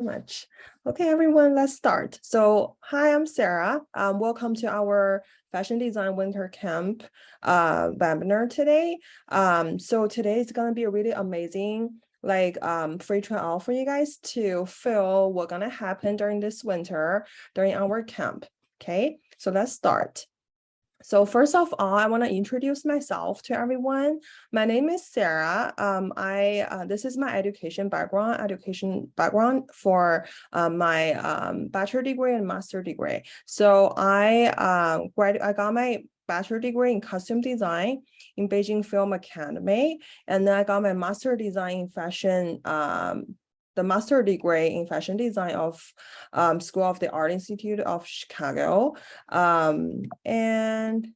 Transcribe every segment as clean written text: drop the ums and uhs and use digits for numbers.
Much. Okay, everyone, let's start. So, hi, I'm Sarah. Welcome to our Fashion Design Winter Camp webinar today. So today is gonna be a really amazing free trial for you guys to feel what's gonna happen during this winter during our camp. Okay, so let's start. So first of all, I want to introduce myself to everyone. My name is Sarah. This is my education background for my bachelor degree and master degree. So I got my bachelor degree in costume design in Beijing Film Academy, and then I got my master design in fashion. The master degree in fashion design of School of the Art Institute of Chicago. And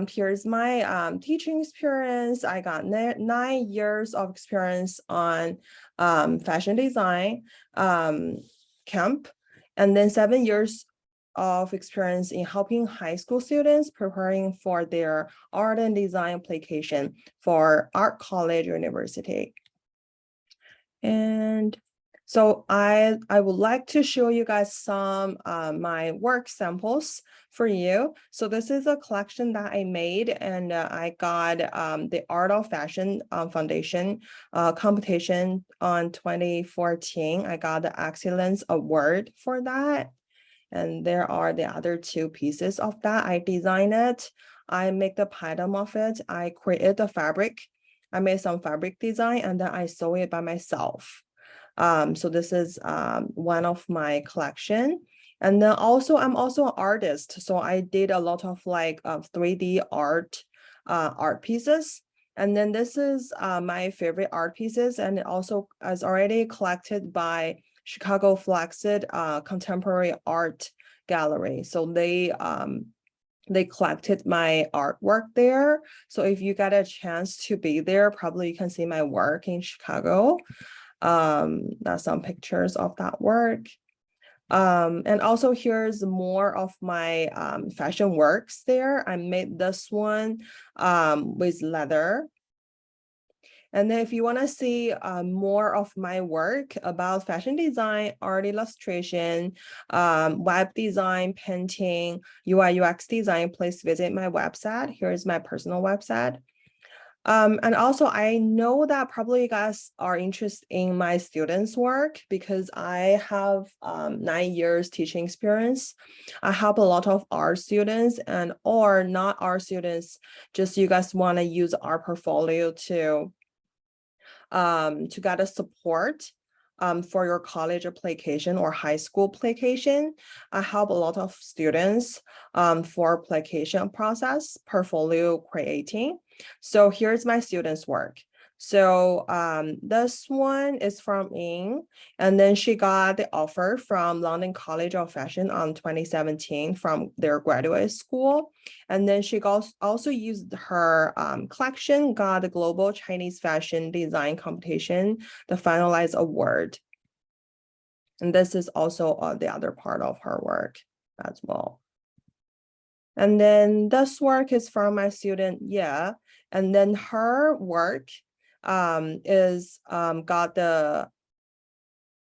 here's my teaching experience. I got 9 years of experience on fashion design camp, and then 7 years of experience in helping high school students preparing for their art and design application for art college or university. And so I would like to show you guys some my work samples for you. So this is a collection that I made, and I got the Art of Fashion Foundation competition on 2014. I got the Excellence Award for that. And there are the other 2 pieces of that. I designed it. I make the pattern of it. I create the fabric. I made some fabric design, and then I sew it by myself. So this is one of my collection. And then also, I'm also an artist. So I did a lot of 3D art pieces. And then this is my favorite art pieces, and it also is already collected by Chicago Flexed Contemporary Art Gallery. So they collected my artwork there. So if you get a chance to be there, probably you can see my work in Chicago. That's some pictures of that work. And also here's more of my fashion works there. I made this one with leather. And then if you want to see more of my work about fashion design, art illustration, web design, painting, UI UX design, please visit my website. Here's my personal website. And also, I know that probably you guys are interested in my students' work because I have 9 years teaching experience. I help a lot of art students or not art students, just you guys want to use our portfolio to get a support for your college application or high school application. I help a lot of students for application process, portfolio creating. So here's my students' work. So this one is from Ying, and then she got the offer from London College of Fashion on 2017 from their graduate school. And then she also used her collection, got the Global Chinese Fashion Design Competition, the finalized award. And this is also the other part of her work as well. And then this work is from my student, yeah. And then her work is got the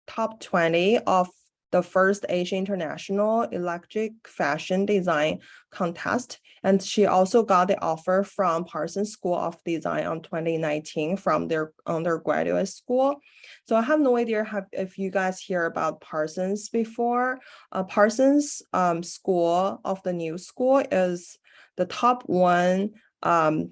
top 20 of the first Asian International Electric Fashion Design Contest. And she also got the offer from Parsons School of Design on 2019 from their undergraduate school. So I have no idea if you guys hear about Parsons before. Parsons School of the New School is the top 1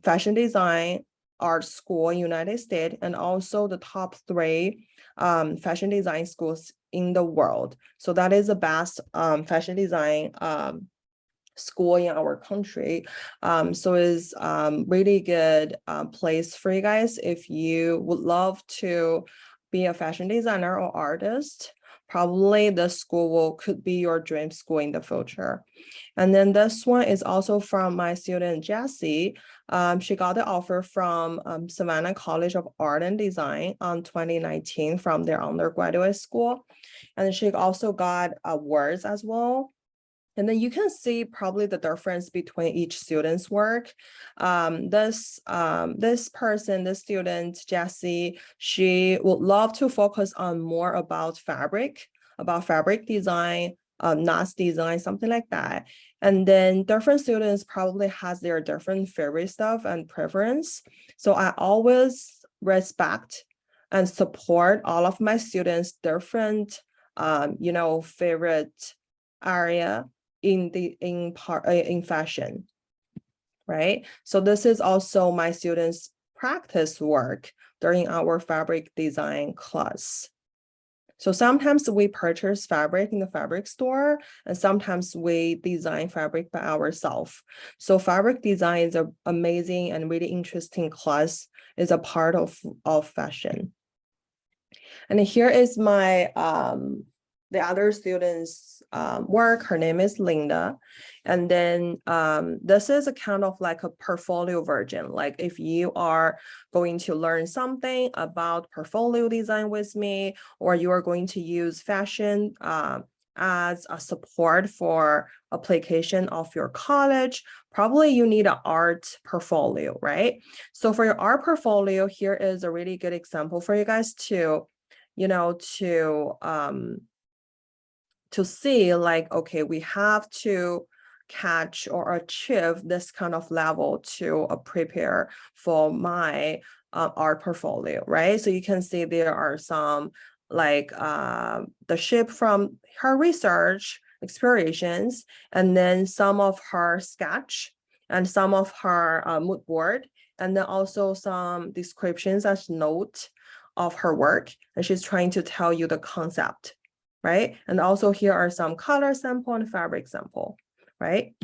fashion design art school in United States, and also the top 3 fashion design schools in the world. So that is the best fashion design school in our country. So it's really good place for you guys if you would love to be a fashion designer or artist. Probably the school could be your dream school in the future. And then this one is also from my student Jessie. She got the offer from Savannah College of Art and Design on 2019 from their undergraduate school. And she also got awards as well. And then you can see probably the difference between each student's work. This person, this student, Jessie, she would love to focus on more about fabric design, knots design, something like that. And then different students probably has their different favorite stuff and preference. So I always respect and support all of my students' different, favorite area in fashion, right? So this is also my students' practice work during our fabric design class. So sometimes we purchase fabric in the fabric store, and sometimes we design fabric by ourselves. So fabric design is an amazing and really interesting class, is a part of fashion. And here is my the other student's work. Her name is Linda. And then this is a kind of like a portfolio version. Like if you are going to learn something about portfolio design with me, or you are going to use fashion as a support for application of your college, probably you need an art portfolio, right? So for your art portfolio, here is a really good example for you guys to see, like, okay, we have to catch or achieve this kind of level to prepare for my art portfolio, right? So you can see there are some like the ship from her research explorations, and then some of her sketch and some of her mood board, and then also some descriptions as note of her work, and she's trying to tell you the concept, right? And also here are some color sample and fabric sample, right?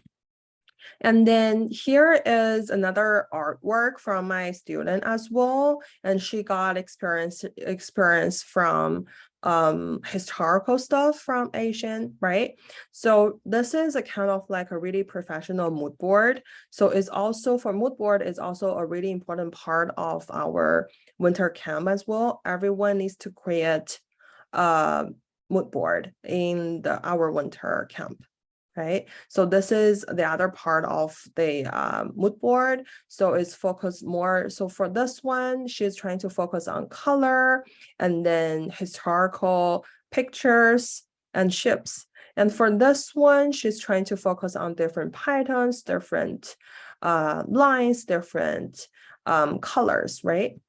And then here is another artwork from my student as well, and she got experience from historical stuff from Asian, right? So this is a kind of like a really professional mood board. So it's also, for mood board, is also a really important part of our winter camp as well. Everyone needs to create a mood board in our winter camp, right? So this is the other part of the mood board. So it's focused more. So for this one, she's trying to focus on color and then historical pictures and ships. And for this one, she's trying to focus on different patterns, different lines, different colors, right?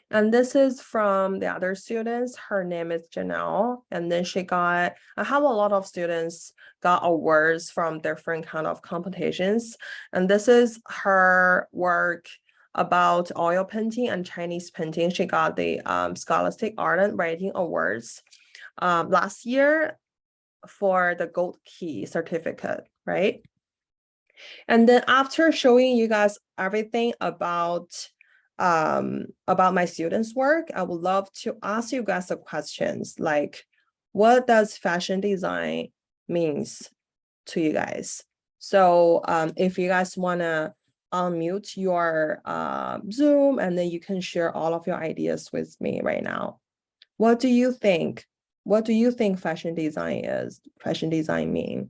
And this is from the other students. Her name is Janelle. And then I have a lot of students got awards from different kind of competitions. And this is her work about oil painting and Chinese painting. She got the Scholastic Art and Writing Awards last year for the Gold Key certificate, right? And then after showing you guys everything about my students' work, I would love to ask you guys the questions like, what does fashion design means to you guys? So if you guys want to unmute your Zoom, and then you can share all of your ideas with me right now. What do you think? What do you think fashion design is? Fashion design mean?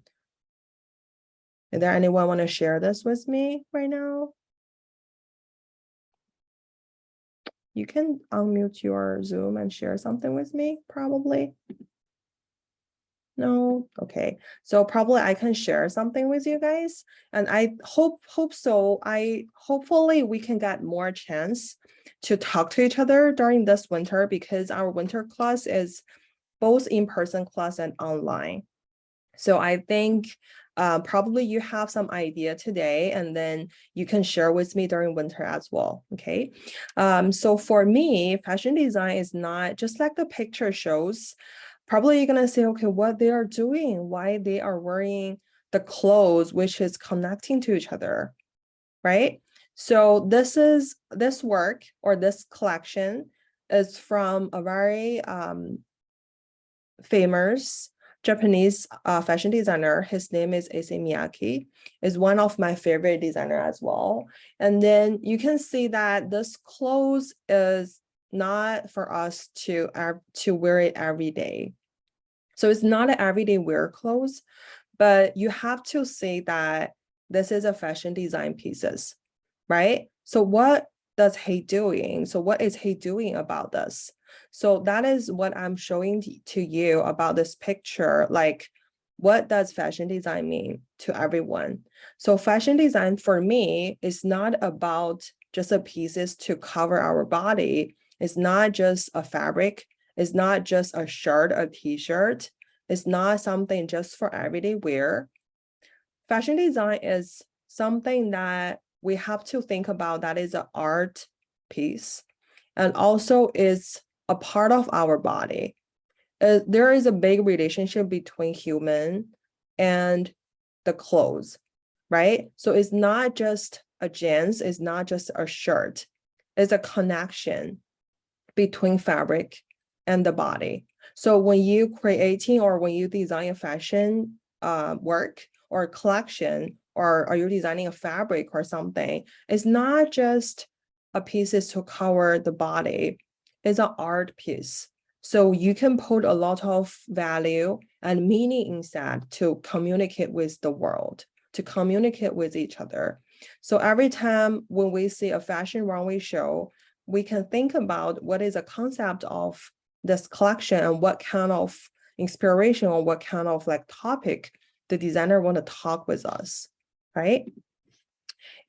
Is there anyone want to share this with me right now? You can unmute your Zoom and share something with me, probably. No, okay. So probably I can share something with you guys, and I hope so. Hopefully we can get more chance to talk to each other during this winter, because our winter class is both in-person class and online. So I think probably you have some idea today, and then you can share with me during winter as well, okay? So for me, fashion design is not just like the picture shows. Probably you're gonna say, okay, what they are doing, why they are wearing the clothes, which is connecting to each other, right? So this work, or this collection, is from a very famous Japanese fashion designer. His name is Issey Miyake, is one of my favorite designer as well. And then you can see that this clothes is not for us to wear it every day. So it's not an everyday wear clothes, but you have to see that this is a fashion design pieces, right? So what does he doing? So what is he doing about this? So that is what I'm showing to you about this picture. Like, what does fashion design mean to everyone? So fashion design for me is not about just a pieces to cover our body. It's not just a fabric. It's not just a shirt, a t-shirt. It's not something just for everyday wear. Fashion design is something that we have to think about, that is an art piece, and also is a part of our body. There is a big relationship between human and the clothes, right? So it's not just a jeans, it's not just a shirt. It's a connection between fabric and the body. So when you creating or when you design a fashion work or a collection, or are you designing a fabric or something, it's not just a pieces to cover the body. It's an art piece. So you can put a lot of value and meaning inside to communicate with the world, to communicate with each other. So every time when we see a fashion runway show, we can think about what is a concept of this collection and what kind of inspiration or what kind of like topic the designer want to talk with us, right?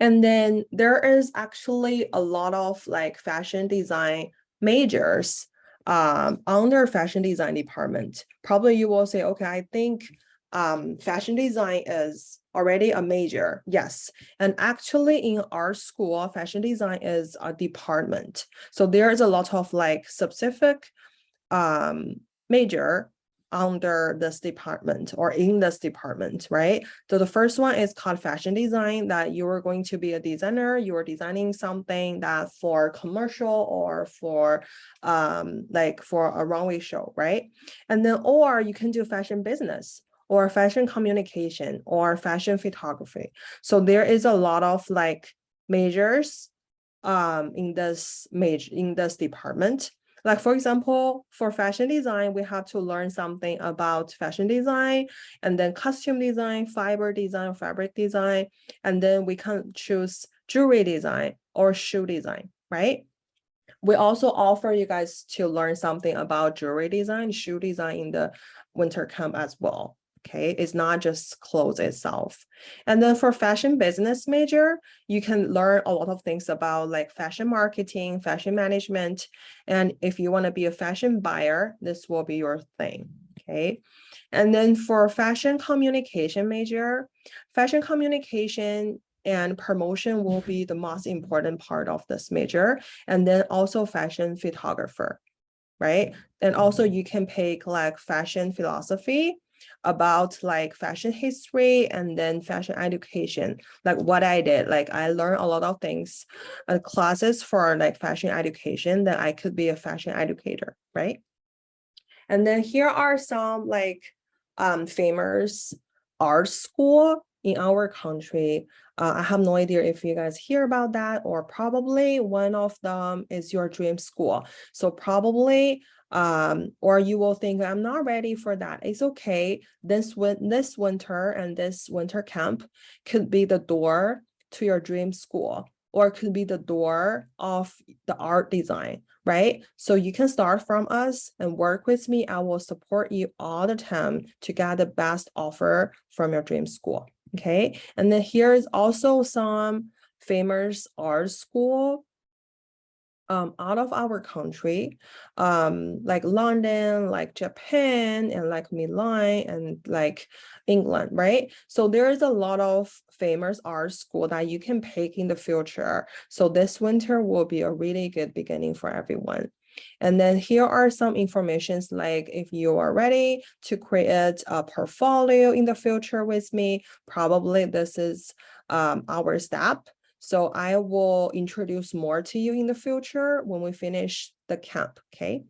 And then there is actually a lot of like fashion design majors under fashion design department. Probably you will say, okay, I think fashion design is already a major. Yes. And actually in our school, fashion design is a department. So there's a lot of like specific major under this department or in this department, right? So the first one is called fashion design, that you are going to be a designer, you are designing something that for commercial or for like for a runway show, right? And then, or you can do fashion business or fashion communication or fashion photography. So there is a lot of like majors in this department. Like for example, for fashion design, we have to learn something about fashion design, and then costume design, fiber design, fabric design, and then we can choose jewelry design or shoe design, right? We also offer you guys to learn something about jewelry design, shoe design in the winter camp as well. Okay, it's not just clothes itself. And then for fashion business major, you can learn a lot of things about like fashion marketing, fashion management. And if you want to be a fashion buyer, this will be your thing. Okay. And then for fashion communication major, fashion communication and promotion will be the most important part of this major. And then also fashion photographer, right? And also you can pick like fashion philosophy, about like fashion history, and then fashion education, like what I did. Like I learned a lot of things, classes for like fashion education, that I could be a fashion educator, right? And then here are some like famous art school in our country. I have no idea if you guys hear about that, or probably one of them is your dream school. So probably, or you will think I'm not ready for that. It's okay. This winter and this winter camp could be the door to your dream school, or could be the door of the art design, right? So you can start from us and work with me. I will support you all the time to get the best offer from your dream school. Okay. And then here is also some famous art school out of our country, like London, like Japan, and like Milan, and like England, right? So there is a lot of famous art school that you can pick in the future. So this winter will be a really good beginning for everyone. And then here are some informations, like if you are ready to create a portfolio in the future with me, probably this is our step. So I will introduce more to you in the future when we finish the camp, okay?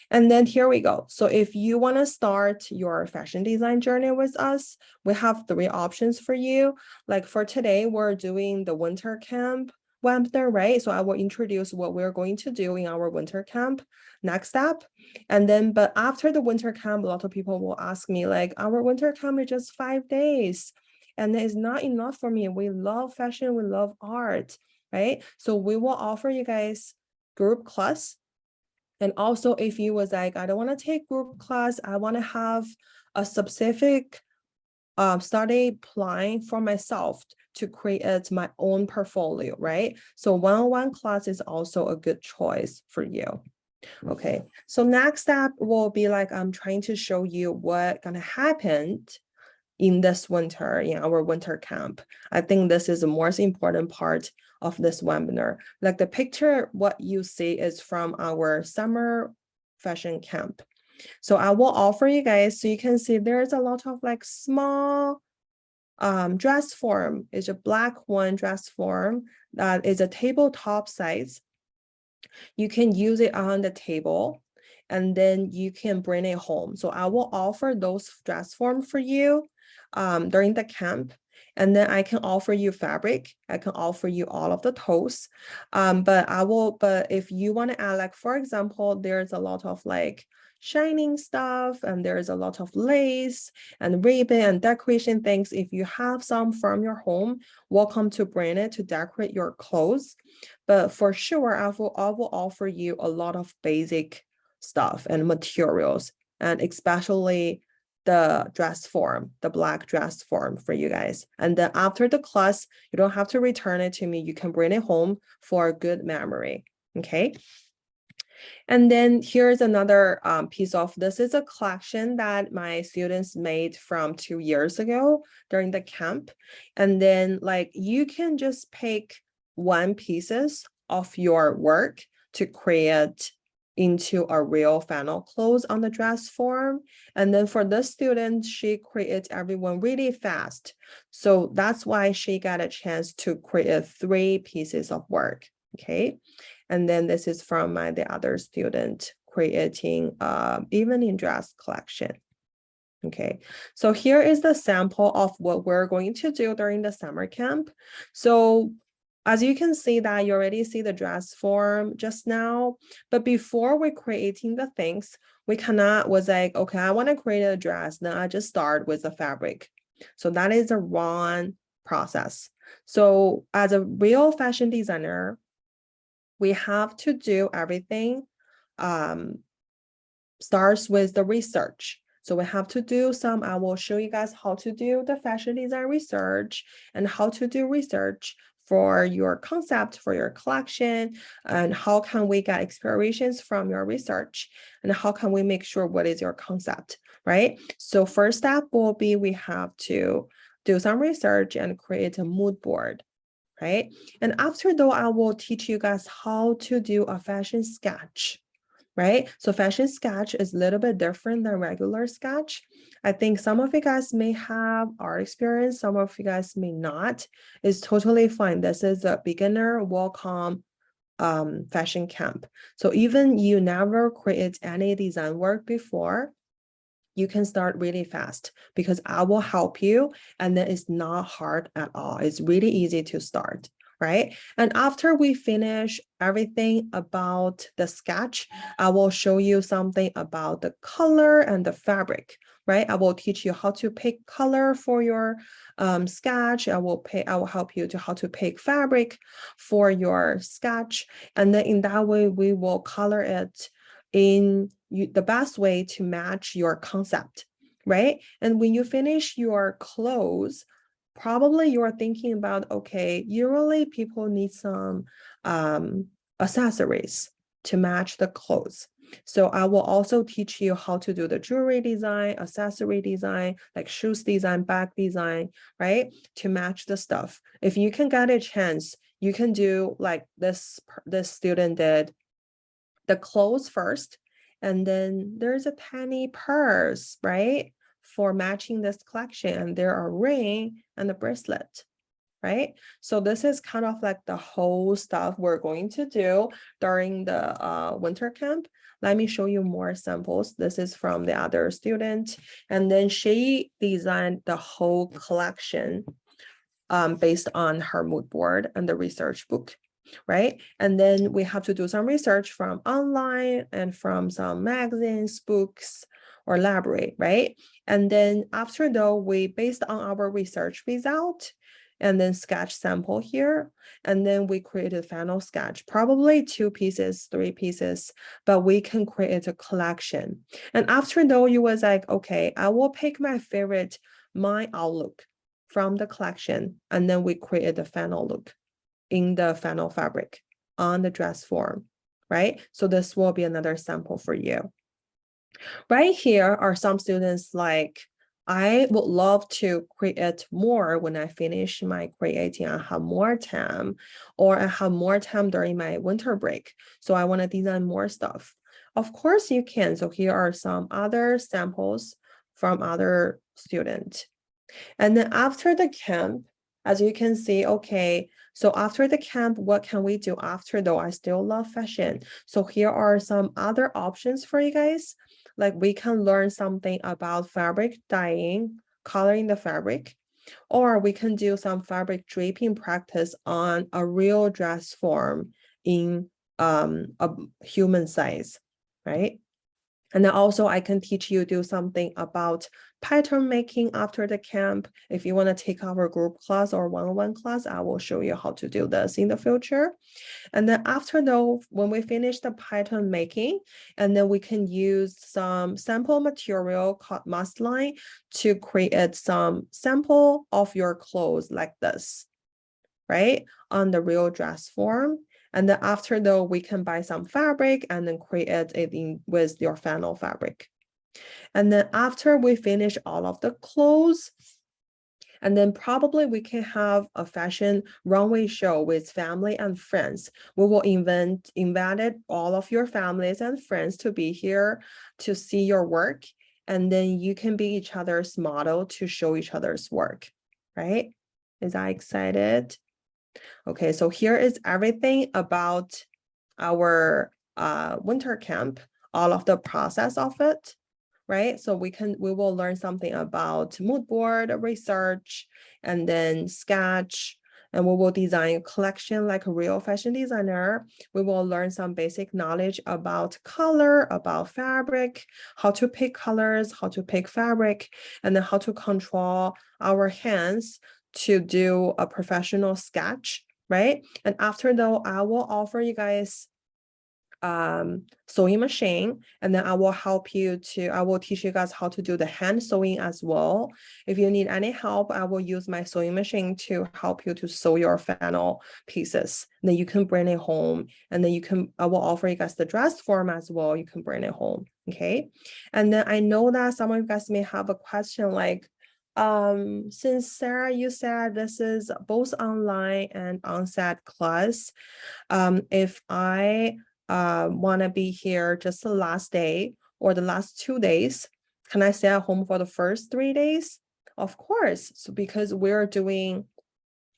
And then here we go. So if you want to start your fashion design journey with us, we have 3 options for you. Like for today, we're doing the winter camp webinar, right? So I will introduce what we're going to do in our winter camp next step. And then, but after the winter camp, a lot of people will ask me like, our winter camp is just 5 days and it's not enough for me. We love fashion, we love art, right? So we will offer you guys group class. And also if you was like, I don't want to take group class, I want to have a specific study plan for myself to create my own portfolio, right? So one-on-one class is also a good choice for you. Okay, so next step will be like, I'm trying to show you what gonna happen in this winter, in our winter camp. I think this is the most important part of this webinar. Like the picture, what you see is from our summer fashion camp. So I will offer you guys, so you can see there's a lot of like small dress form. Is a black one dress form that is a tabletop size. You can use it on the table and then you can bring it home. So I will offer those dress form for you during the camp. And then I can offer you fabric. I can offer you all of the toes. But if you want to add, like, for example, there's a lot of like shining stuff and there's a lot of lace and ribbon and decoration things. If you have some from your home, welcome to bring it to decorate your clothes. But for sure, I will offer you a lot of basic stuff and materials, and especially the dress form, the black dress form for you guys. And then after the class, you don't have to return it to me. You can bring it home for a good memory, okay? And then here's another piece of, this is a collection that my students made from 2 years ago during the camp. And then like, you can just pick one pieces of your work to create into a real final clothes on the dress form. And then for this student, she created everyone really fast. So that's why she got a chance to create 3 pieces of work, okay? And then this is from the other student creating evening dress collection. Okay, so here is the sample of what we're going to do during the summer camp. So as you can see that you already see the dress form just now, but before we're creating the things, we cannot was like, okay, I want to create a dress. Then I just start with the fabric. So that is a wrong process. So as a real fashion designer, we have to do everything starts with the research. So we have to do some, I will show you guys how to do the fashion design research and how to do research for your concept, for your collection, and how can we get inspirations from your research, and how can we make sure what is your concept, right? So first step will be, we have to do some research and create a mood board, right? And after though, I will teach you guys how to do a fashion sketch, right? So fashion sketch is a little bit different than regular sketch. I think some of you guys may have art experience, some of you guys may not. It's totally fine. This is a beginner welcome fashion camp. So even you never create any design work before, you can start really fast because I will help you, and then it's not hard at all. It's really easy to start, right? And after we finish everything about the sketch, I will show you something about the color and the fabric, right? I will teach you how to pick color for your sketch. I will help you to how to pick fabric for your sketch. And then in that way, we will color it in the best way to match your concept, right? And when you finish your clothes, probably you're thinking about, okay, usually people need some accessories to match the clothes. So I will also teach you how to do the jewelry design, accessory design, like shoes design, bag design, right? To match the stuff. If you can get a chance, you can do like this student did, the clothes first, and then there's a tiny purse, right? For matching this collection, and there are ring and the bracelet, right? So this is kind of like the whole stuff we're going to do during the winter camp. Let me show you more samples. This is from the other student, and then she designed the whole collection based on her mood board and the research book. right? And then we have to do some research from online and from some magazines, books, or library, right? And then after though, we based on our research result, and then sketch sample here, and then we created final sketch, probably 2 pieces, 3 pieces, but we can create a collection. And after though, you was like, okay, I will pick my favorite, my outlook from the collection, and then we create the final look in the final fabric on the dress form, right? So this will be another sample for you. Right here are some students like, I would love to create more when I finish my creating. I have more time, or I have more time during my winter break. So I want to design more stuff. Of course you can. So here are some other samples from other students. And then after the camp, as you can see, okay, so after the camp, what can we do after though? I still love fashion. So here are some other options for you guys. Like we can learn something about fabric dyeing, coloring the fabric, or we can do some fabric draping practice on a real dress form in a human size, right? And then also I can teach you do something about pattern making after the camp. If you want to take our group class or one-on-one class, I will show you how to do this in the future. And then after though, when we finish the pattern making, and then we can use some sample material called muslin to create some sample of your clothes like this, right? On the real dress form. And then after though, we can buy some fabric and then create it in with your final fabric. And then after we finish all of the clothes, and then probably we can have a fashion runway show with family and friends. We will invited all of your families and friends to be here to see your work. And then you can be each other's model to show each other's work, right? Is that excited? Okay, so here is everything about our winter camp, all of the process of it, right? So we will learn something about mood board research, and then sketch, and we will design a collection like a real fashion designer. We will learn some basic knowledge about color, about fabric, how to pick colors, how to pick fabric, and then how to control our hands to do a professional sketch, right? And after though, I will offer you guys sewing machine, and then I will teach you guys how to do the hand sewing as well. If you need any help, I will use my sewing machine to help you to sew your final pieces. And then you can bring it home, and then I will offer you guys the dress form as well. You can bring it home, okay? And then I know that some of you guys may have a question like, since Sarah, you said this is both online and on-set class, if I want to be here just the last day or the last 2 days, can I stay at home for the first 3 days? Of course. So because we're doing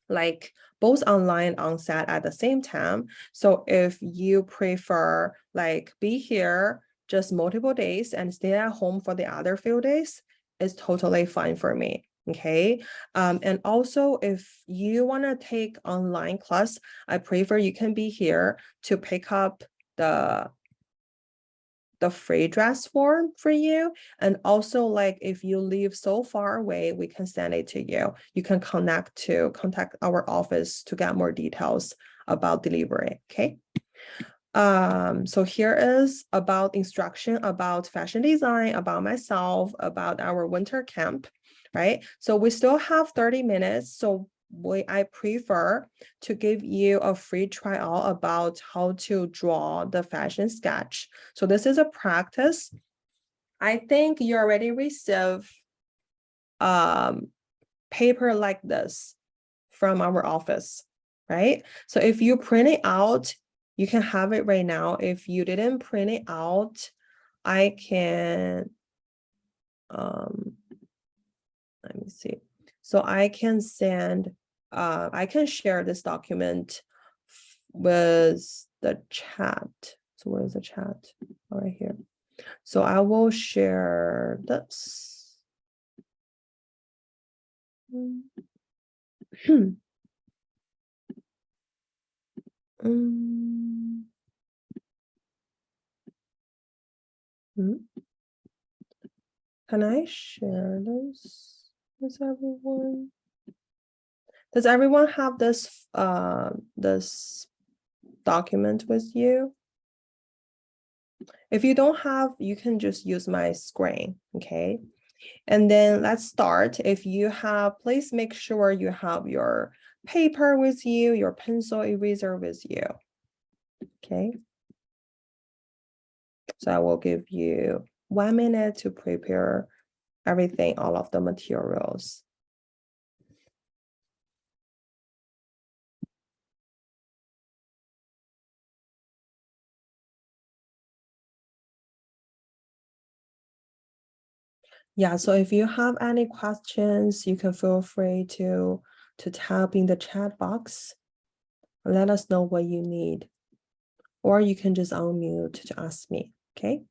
like both online and on-set at the same time. So if you prefer like be here just multiple days and stay at home for the other few days, it's totally fine for me. Okay. And also if you want to take online class, I prefer you can be here to pick up the free dress form for you. And also like if you live so far away, we can send it to you. You can contact our office to get more details about delivery. Okay. So here is about instruction about fashion design, about myself, about our winter camp, right? So we still have 30 minutes. So I prefer to give you a free trial about how to draw the fashion sketch. So this is a practice. I think you already received paper like this from our office, right? So if you print it out, you can have it right now. If you didn't print it out, I can, let me see. So I can I can share this document with the chat. So where's the chat? Right here. So I will share this. Can I share this with everyone? Does everyone have this this document with you? If you don't have, you can just use my screen, okay? And then let's start. If you have, please make sure you have your paper with you, your pencil eraser with you, okay? So I will give you 1 minute to prepare everything, all of the materials. Yeah, so if you have any questions, you can feel free to type in the chat box. Let us know what you need. Or you can just unmute to ask me, okay?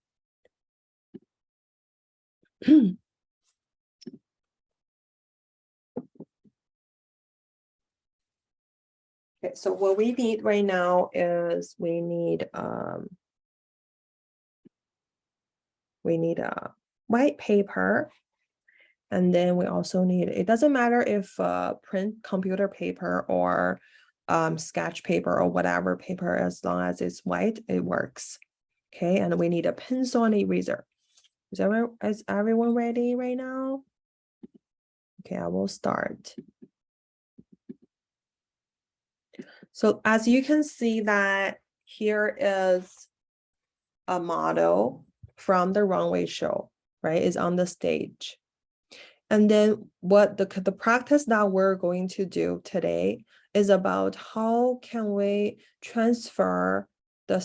Okay, so what we need right now is we need a white paper. And then we also need, it doesn't matter if print computer paper or sketch paper or whatever paper, as long as it's white, it works. Okay, and we need a pencil and eraser. Is everyone ready right now? Okay, I will start. So as you can see that here is a model from the runway show, right? Is on the stage. And then what the practice that we're going to do today is about how can we transfer the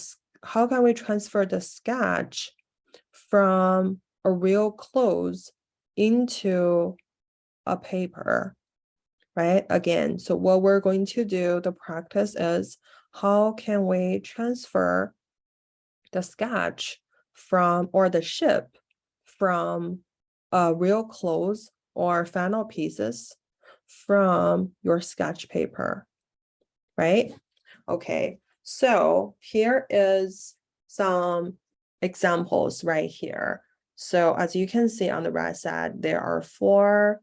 sketch from a real clothes into a paper, right? Again, so what we're going to do, the practice is how can we transfer the sketch from, or the shape from real clothes or final pieces from your sketch paper, right? Okay, so here is some examples right here. So as you can see on the right side, there are 4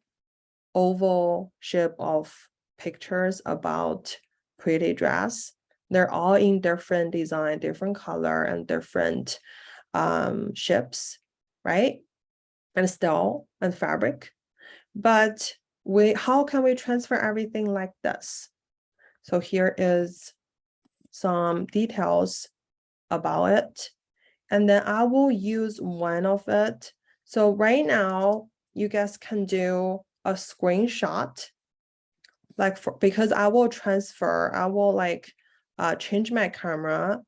oval shape of pictures about pretty dress. They're all in different design, different color, and different shapes, right? And style and fabric. But how can we transfer everything like this? So here is some details about it. And then I will use one of it. So right now, you guys can do a screenshot, like because I will change my camera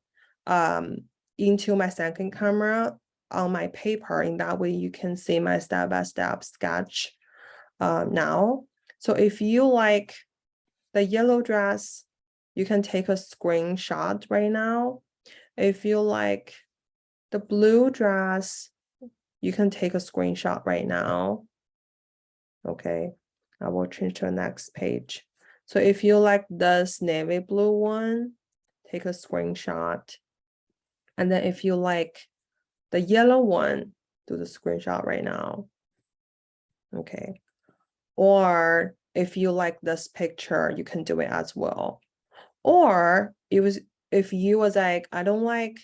into my second camera on my paper. In that way, you can see my step-by-step sketch now. So if you like the yellow dress, you can take a screenshot right now. If you like the blue dress, you can take a screenshot right now. Okay, I will change to the next page. So if you like this navy blue one, take a screenshot. And then if you like the yellow one, do the screenshot right now. Okay. Or if you like this picture, you can do it as well. Or if you was like, I don't like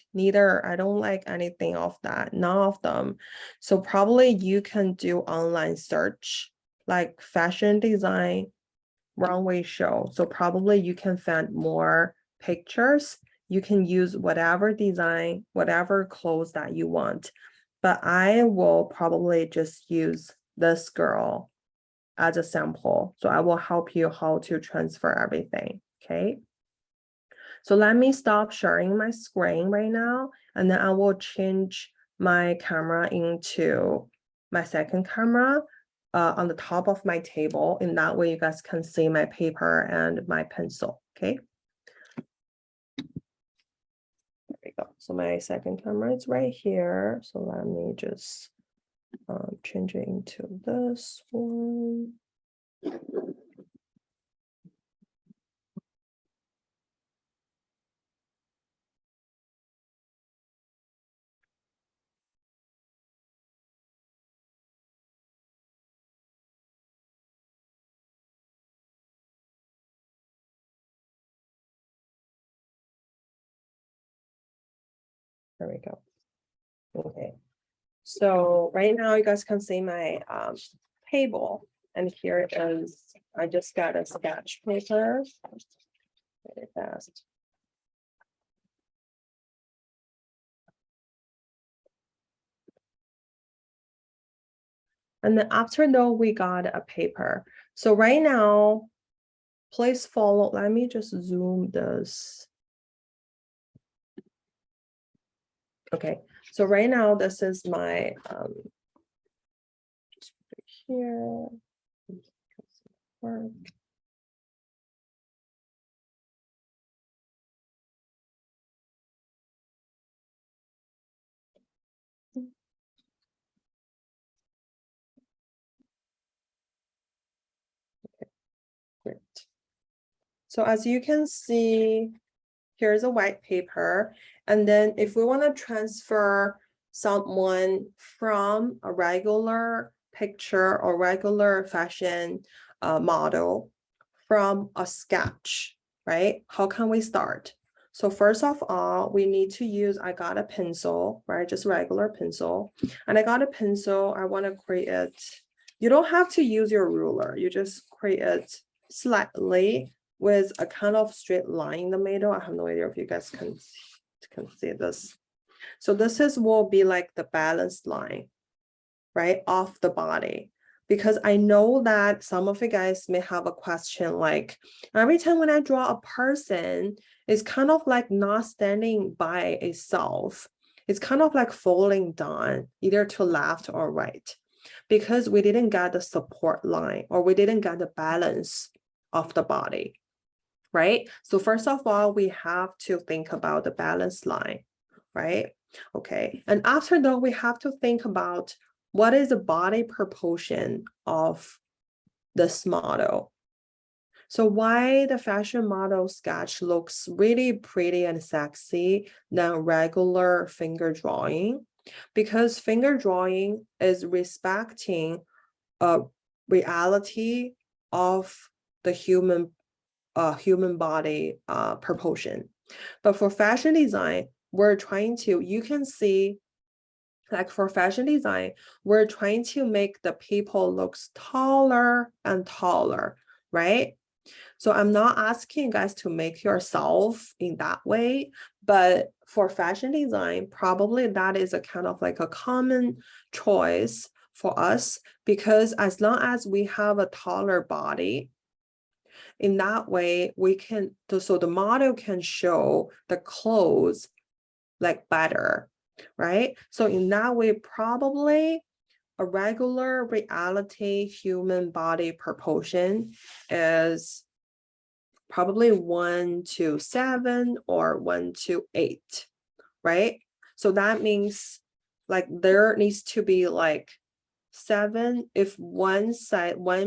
anything of that, none of them. So probably you can do online search, like fashion design, runway show. So probably you can find more pictures. You can use whatever design, whatever clothes that you want. But I will probably just use this girl as a sample. So I will help you how to transfer everything, okay? So let me stop sharing my screen right now, and then I will change my camera into my second camera on the top of my table. In that way, you guys can see my paper and my pencil, okay? There we go. So my second camera is right here. So let me just change it into this one. There we go. Okay. So right now you guys can see my table, and here is, I just got a sketch paper. Very fast. And then after that, we got a paper. So right now, please follow. Let me just zoom this. Okay, so right now, this is my just put it here. Work. Great. So as you can see, here's a white paper. And then if we want to transfer someone from a regular picture or regular fashion model from a sketch, right? How can we start? So first of all, we need to use, I got a pencil, right? Just regular pencil. And I got a pencil, I want to create, you don't have to use your ruler. You just create slightly with a kind of straight line in the middle. I have no idea if you guys can see this. So this will be like the balanced line, right, off the body. Because I know that some of you guys may have a question like, every time when I draw a person, it's kind of like not standing by itself. It's kind of like falling down either to left or right, because we didn't get the support line, or we didn't get the balance of the body, right? So first of all, we have to think about the balance line, right? Okay, and after that, we have to think about what is the body proportion of this model. So why the fashion model sketch looks really pretty and sexy than regular finger drawing? Because finger drawing is respecting a reality of the human body proportion. But for fashion design, we're trying to, you can see, like for fashion design, we're trying to make the people looks taller and taller, right? So I'm not asking you guys to make yourself in that way, but for fashion design, probably that is a kind of like a common choice for us, because as long as we have a taller body, in that way we can, so the model can show the clothes like better, right? So in that way, probably a regular reality human body proportion is probably 1:7 or 1:8, right? So that means like there needs to be like 7 if one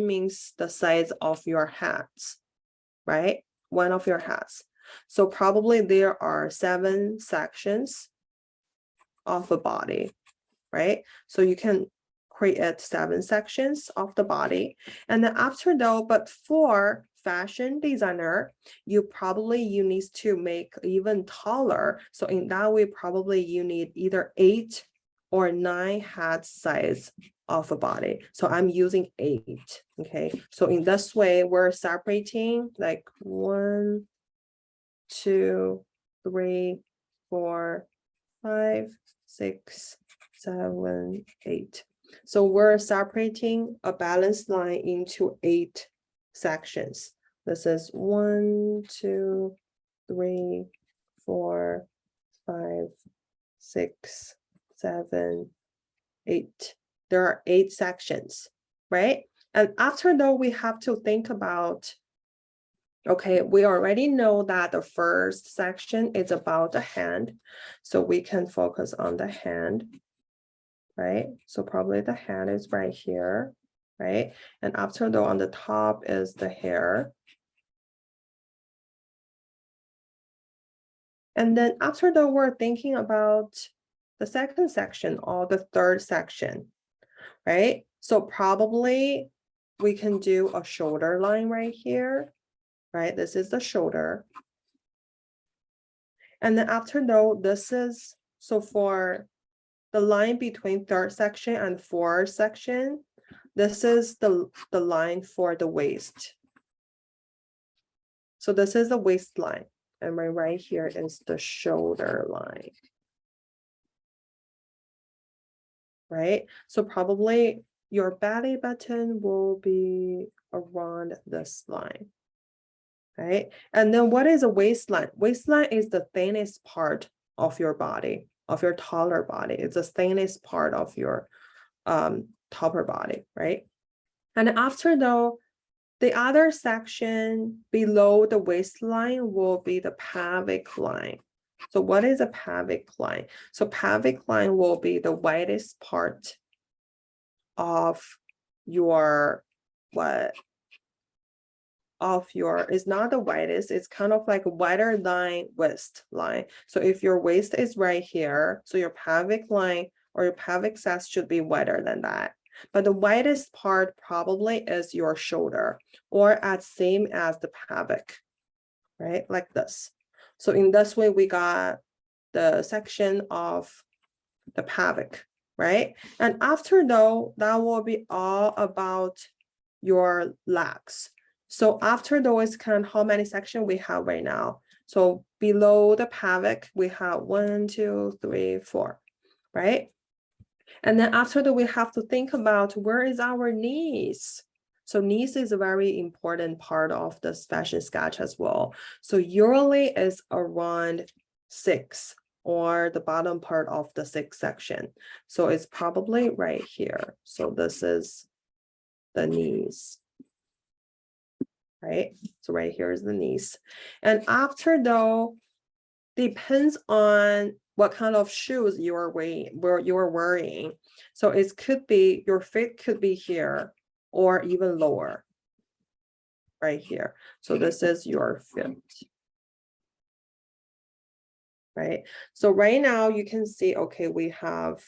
means the size of your hands, right? One of your hands. So probably there are 7 sections of a body, right? So you can create 7 sections of the body. And then after though, but for fashion designer, you need to make even taller. So in that way, probably you need either 8 or 9 head size of a body. So I'm using 8. Okay, so in this way, we're separating like 1, 2, 3, 4, 5, 6, 7, 8. So we're separating a balanced line into 8 sections. This is 1, 2, 3, 4, 5, 6, 7, 8. There are 8 sections, right? And after that, we have to think about, okay, we already know that the first section is about the hand. So we can focus on the hand, right? So probably the hand is right here, right? And after that, on the top is the hair. And then after that, we're thinking about the second section or the third section, right? So probably we can do a shoulder line right here, right? This is the shoulder. And then after that, this is So for the line between third section and fourth section, this is the line for the waist. So this is the waistline, and right here is the shoulder line. Right? So probably your belly button will be around this line. Right? And then what is a waistline? Waistline is the thinnest part of your body, of your taller body. It's the thinnest part of your topper body, right? And after though, the other section below the waistline will be the pelvic line. So what is a pelvic line? So pelvic line will be the widest part of your it's not the widest, it's kind of like a wider line waist line. So if your waist is right here, so your pelvic line or your pelvic sash should be wider than that. But the widest part probably is your shoulder, or as same as the pelvic, right? Like this. So in this way, we got the section of the pelvic, right? And after though, that will be all about your legs. So after those, kind of how many sections we have right now? So below the pelvic, we have 1, 2, 3, 4, right? And then after that, we have to think about where is our knees. So knees is a very important part of this fashion sketch as well. So usually is around 6 or the bottom part of the 6th section. So it's probably right here. So this is the knees. Right? So right here is the knees. And after though, depends on what kind of shoes you are wearing. So it could be, your feet could be here or even lower. Right here. So this is your feet. Right? So right now you can see, okay, we have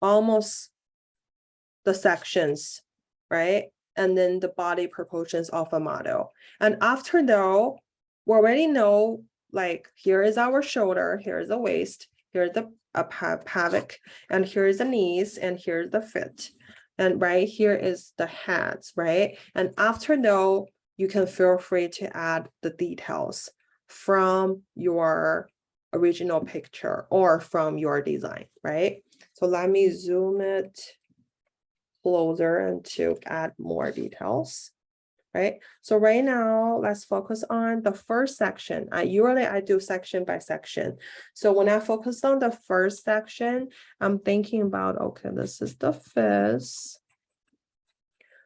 almost the sections, right? And then the body proportions of a model. And after though, we already know, like, here is our shoulder, here's the waist, here's the pelvic, and here's the knees, and here's the foot. And right here is the hands, right? And after though, you can feel free to add the details from your original picture or from your design, right? So let me zoom it closer and to add more details, right? So right now, let's focus on the first section. Usually I do section by section. So when I focus on the first section, I'm thinking about, okay, this is the fist.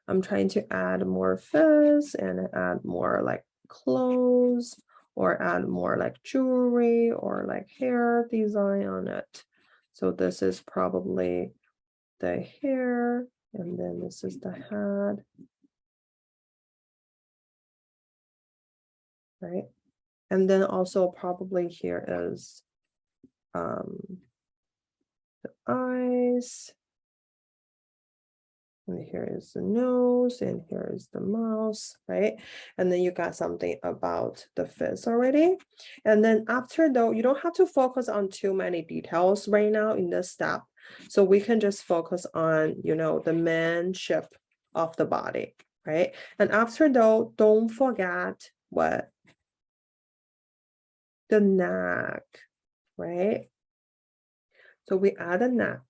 I'm trying to add more fist and add more like clothes or add more like jewelry or like hair design on it. So this is probably the hair. And then this is the head, right? And then also probably here is the eyes. And here is the nose, and here is the mouth, right? And then you got something about the face already. And then after though, you don't have to focus on too many details right now in this step. So we can just focus on, you know, the main shape of the body, right? And after though, don't forget what? The neck, right? So we add a neck.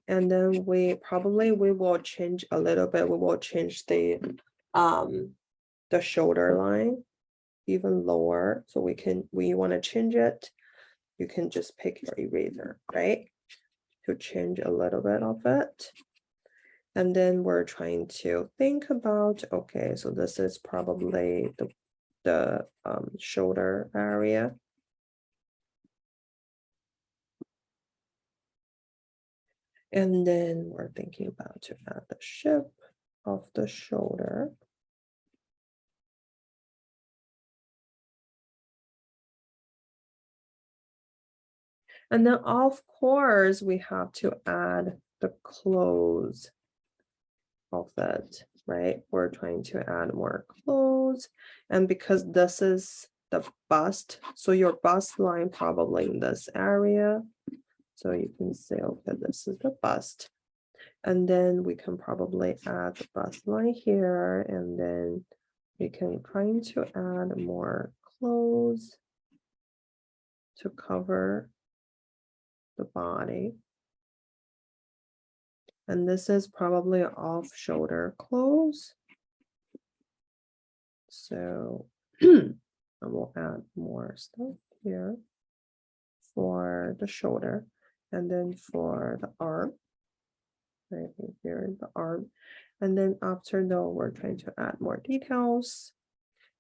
And then we will change a little bit. We will change the shoulder line even lower. So we want to change it. You can just pick your eraser, right? To change a little bit of it. And then we're trying to think about, okay, so this is probably the shoulder area. And then we're thinking about to add the shape of the shoulder. And then of course we have to add the clothes of it, right? We're trying to add more clothes. And because this is the bust. So your bust line probably in this area. So you can say, okay, this is the bust. And then we can probably add the bust line here, and then we can try to add more clothes to cover the body. And this is probably off shoulder clothes. So I will add more stuff here for the shoulder, and then for the arm, right here, the arm. And then after though, we're trying to add more details.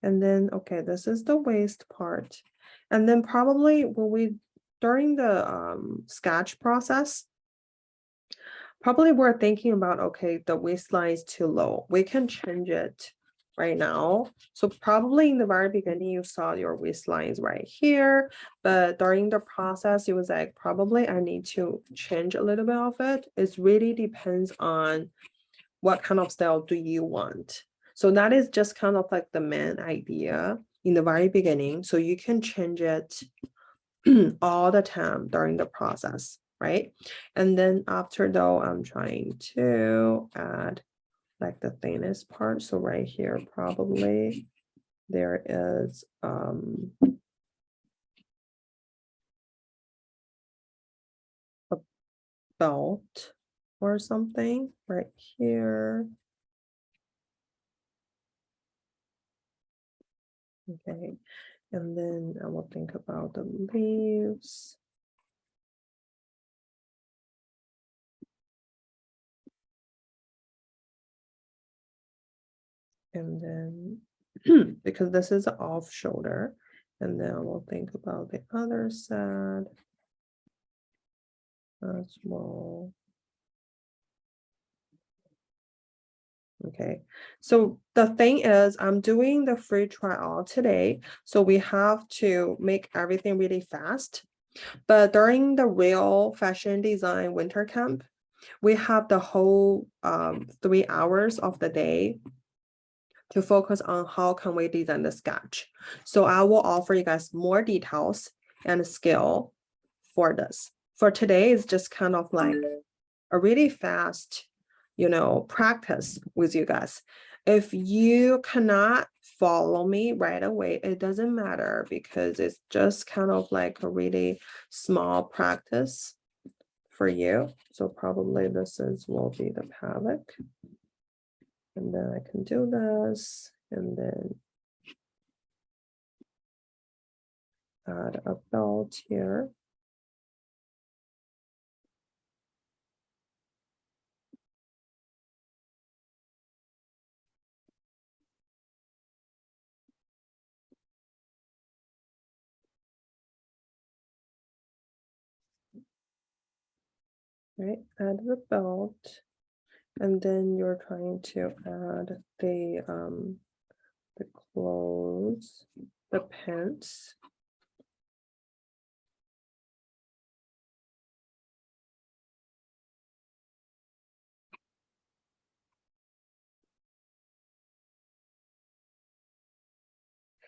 And then, okay, this is the waist part. And then probably when we, during the sketch process, probably we're thinking about, okay, the waistline is too low. We can change it right now. So probably in the very beginning, you saw your waistline is right here, but during the process, it was like, probably I need to change a little bit of it. It really depends on what kind of style do you want. So that is just kind of like the main idea in the very beginning. So you can change it all the time during the process, right? And then after though, I'm trying to add like the thinnest part. So right here, probably there is a belt or something right here. Okay, and then I will think about the leaves. And then because this is off shoulder, and then I will think about the other side as well. Okay, so the thing is, I'm doing the free trial today, so we have to make everything really fast. But during the real fashion design winter camp, we have the whole 3 hours of the day to focus on how can we design the sketch. So I will offer you guys more details and skill for this. For today, it's just kind of like a really fast, practice with you guys. If you cannot follow me right away, it doesn't matter because it's just kind of like a really small practice for you. So probably will be the paddock. And then I can do this and then add a belt here. Right, add the belt, and then you're trying to add the clothes, the pants.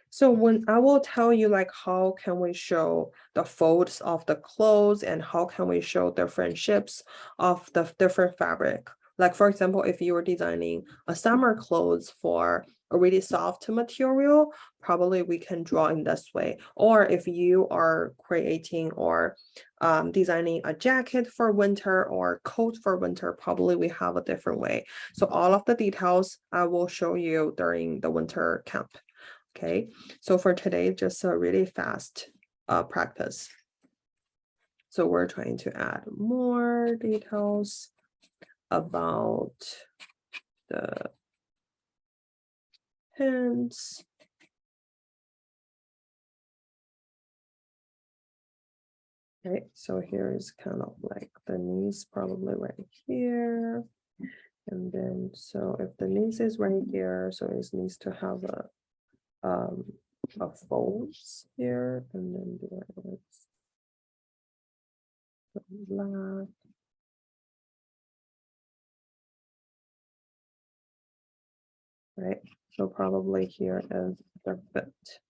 So when I will tell you like how can we show the folds of the clothes and how can we show different shapes of the different fabric. Like for example, if you were designing a summer clothes for a really soft material, probably we can draw in this way. Or if you are creating or designing a jacket for winter or coat for winter, probably we have a different way. So all of the details I will show you during the winter camp. Okay, so for today, just a really fast practice. So we're trying to add more details about the pins. Right, so here is kind of like the knees probably right here. And then, so if the knees is right here, so it needs to have a folds here, and then there is the black. Right, so probably here is the fit.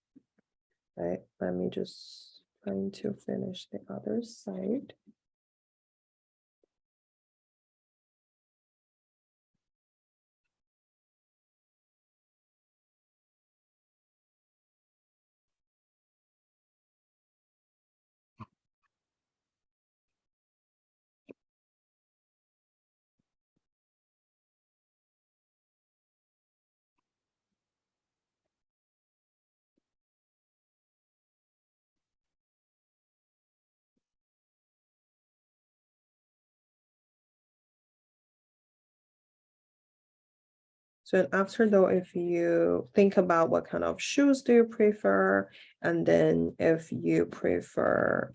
right? Let me just trying to finish the other side. So after though, if you think about what kind of shoes do you prefer, and then if you prefer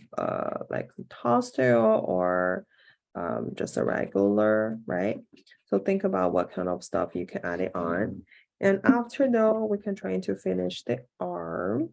like tall style or just a regular, right? So think about what kind of stuff you can add it on. And after though, we can try to finish the arm.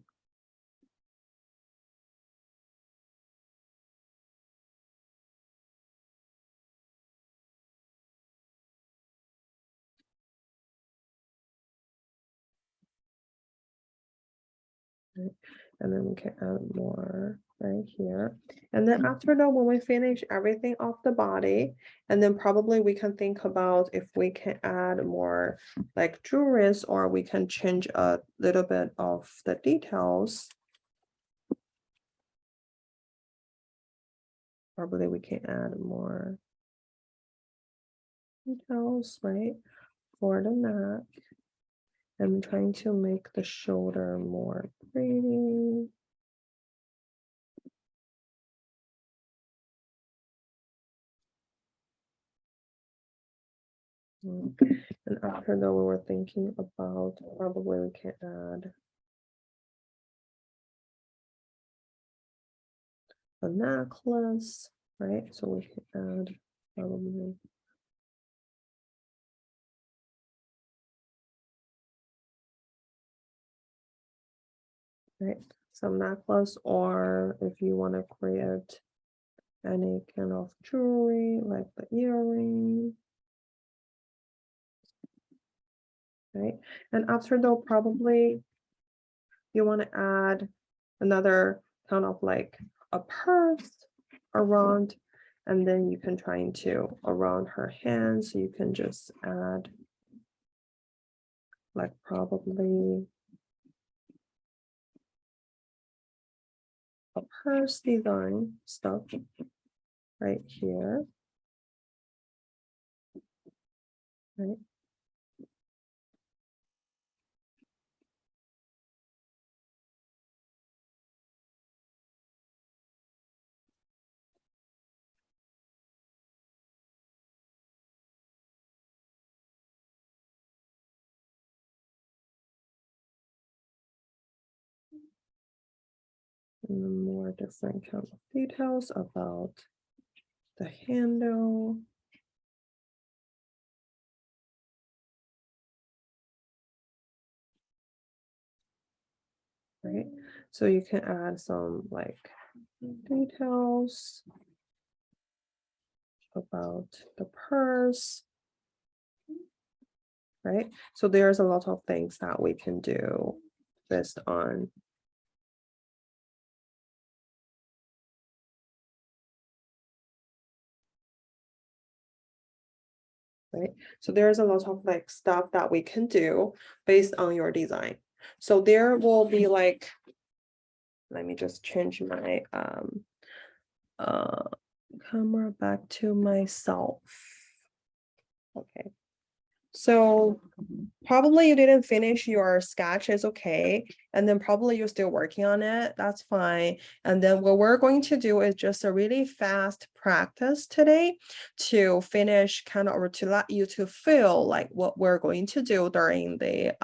Right? And then we can add more right here. And then after that, when we finish everything off the body, and then probably we can think about if we can add more like jewelries, or we can change a little bit of the details. Probably we can add more details, right? For the neck. I'm trying to make the shoulder more pretty. And after that, we were thinking about probably we can add a necklace, right? So we can add probably right some necklace, or if you want to create any kind of jewelry like the earring, right? And after though, probably you want to add another kind of like a purse around, and then you can try to around her hands, so you can just add like probably a purse design stuff right here, right? And then more different kind of details about the handle. Right, so you can add some like details about the purse, right? So there's a lot of things that we can do based on right? So there's a lot of like stuff that we can do based on your design. So there will be like, let me just change my camera back to myself. Okay. So probably you didn't finish your sketch, is okay. And then probably you're still working on it. That's fine. And then what we're going to do is just a really fast practice today to finish kind of, or to let you to feel like what we're going to do during the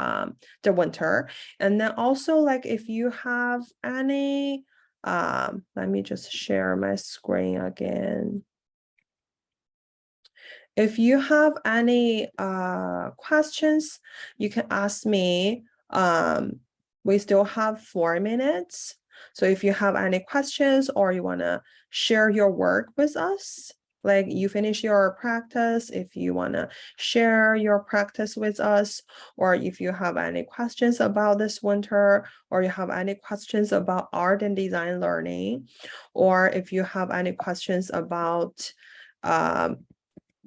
winter. And then also like if you have any, let me just share my screen again. If you have any questions, you can ask me. We still have 4 minutes. So if you have any questions or you want to share your work with us, like you finish your practice, if you want to share your practice with us, or if you have any questions about this winter, or you have any questions about art and design learning, or if you have any questions about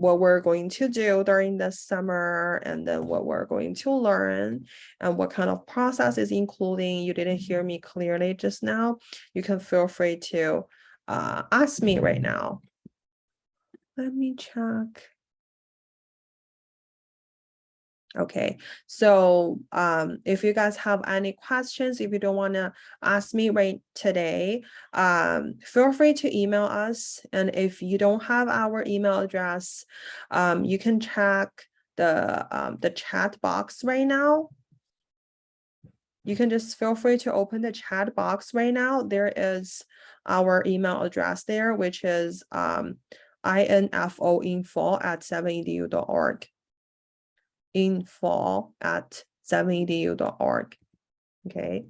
what we're going to do during the summer, and then what we're going to learn, and what kind of process is including. You didn't hear me clearly just now. You can feel free to ask me right now. Let me check. Okay, so if you guys have any questions, if you don't want to ask me right today, feel free to email us. And if you don't have our email address, you can check the chat box right now. You can just feel free to open the chat box right now. There is our email address there, which is infoinfo@7edu.org. info@7edu.org. Okay.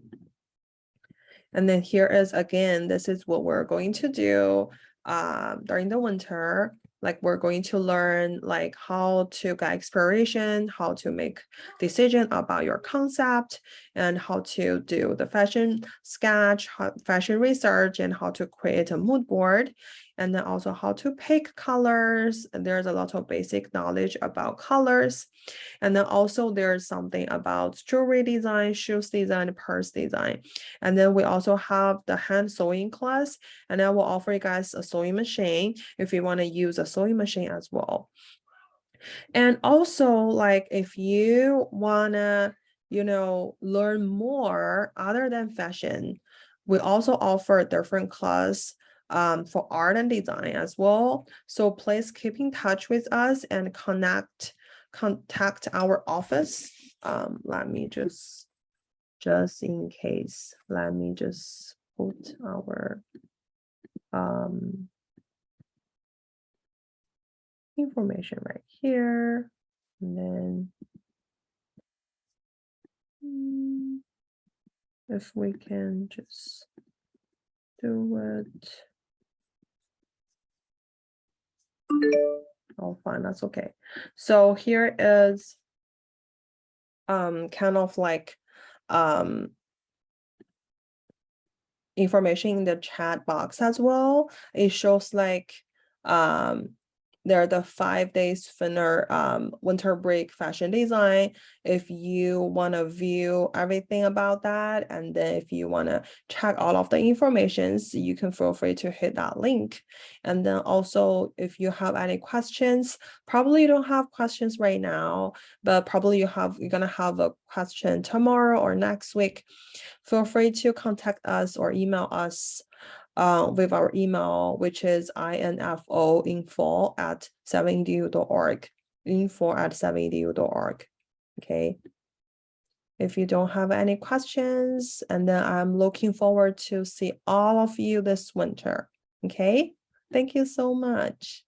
And then here is, again, this is what we're going to do during the winter. Like, we're going to learn like how to get inspiration, how to make decision about your concept, and how to do the fashion sketch, fashion research, and how to create a mood board, and then also how to pick colors. And there's a lot of basic knowledge about colors. And then also there's something about jewelry design, shoes design, purse design. And then we also have the hand sewing class, and I will offer you guys a sewing machine if you want to use a sewing machine as well. And also, like, if you want to, learn more other than fashion, we also offer different class for art and design as well. So please keep in touch with us and contact our office. Let me just in case, let me just put our information right here, and then if we can just do it. Oh, fine, that's okay. So here is kind of like information in the chat box as well. It shows like there are the 5 days winter break fashion design. If you want to view everything about that, and then if you want to check all of the informations, you can feel free to hit that link. And then also, if you have any questions, probably you don't have questions right now, but probably you're gonna have a question tomorrow or next week. Feel free to contact us or email us with our email, which is info@7edu.org. info@7edu.org. Okay. If you don't have any questions, and then I'm looking forward to see all of you this winter. Okay. Thank you so much.